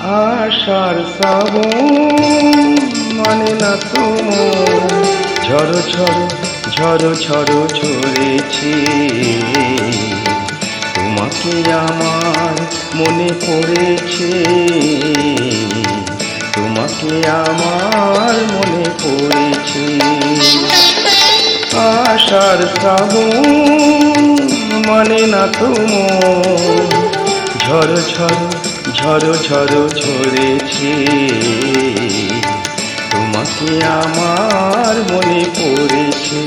আশার শ্রাবণ মানে না তো ঝড়ো ঝড়ো ঝড়ো ঝড়ো ঝরেছে। তোমাকে আমার মনে পড়েছে, তোমাকে আমার মনে পড়েছে। আশার শ্রাবণ মানে না তো ঝড়ো ঝড়ো ঝড়ো ঝড়ো ঝরেছে। তোমাকে আমার মনে পড়েছে।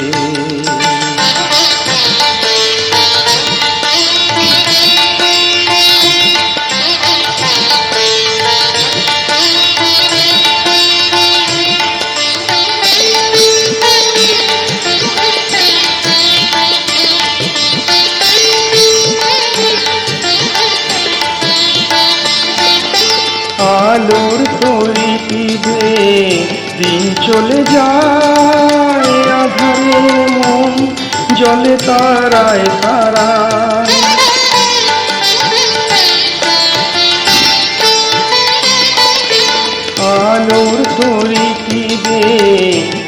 আলোর তরি পিবে দিন চলে যায়, আধারে মন জলে তারায় তারায়। আলোর তরি পিবে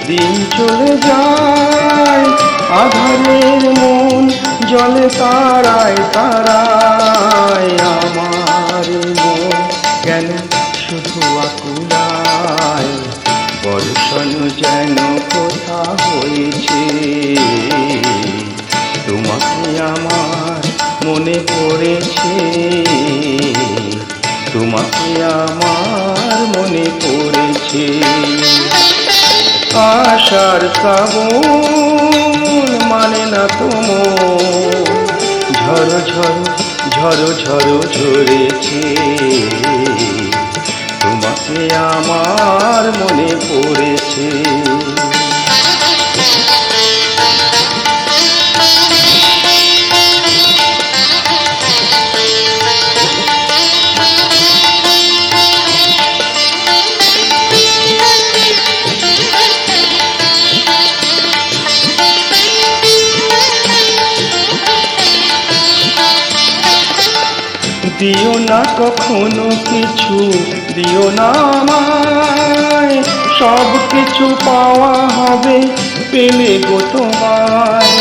দিন চলে যায়, আধারের মন জলে তারায় তারায়। আমার মন কেন শুধু আকুলায়, বর্ষণ যেন কোথা হয়েছে। তোমাকে আমার মনে পড়েছে, তোমাকে আমার মনে পড়েছে। আশার শ্রাবণ মানে না তো ঝড়ো ঝড়ো ঝড়ো ঝড়ো ঝরেছে। তোমাকে আমার মনে পড়েছে। দিও না কখনো কিছু, দিও না আমায়, সব কিছু পাওয়া হবে পেলে গো তোমায়।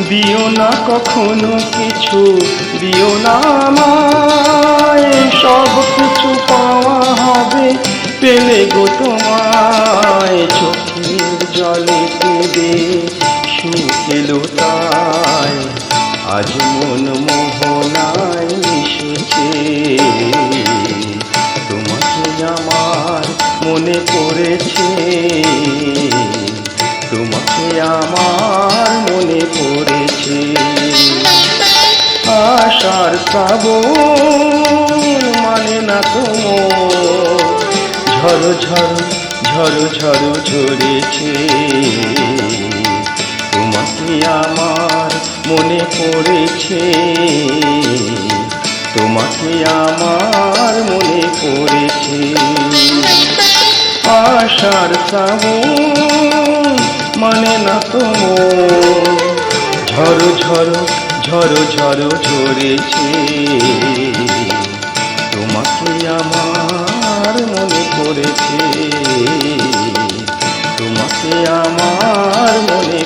দিও না কখনো কিছু, দিও না আমায়, সব কিছু পাওয়া হবে পেলে গো তোমায়। চোখের জলে কেঁদে শুকেলো তাই, আজ মন মোহনায় মিশেছে। তোমাকে আমার মনে পড়েছে, তোমাকে আমার মনে পড়েছে। আশার শ্রাবণ মানে না তো ঝড়ো ঝড়ো ঝড়ো ঝড়ো ঝরেছে। তোমাকে আমার মনে পড়েছে, তোমাকে আমার মনে পড়েছে। আশার শ্রাবণ মানে না তো ঝড়ো ঝড়ো ঝড়ো ঝড়ো ঝরেছে। তোমাকে আমার মনে পড়েছে, তোমাকে আমার মনে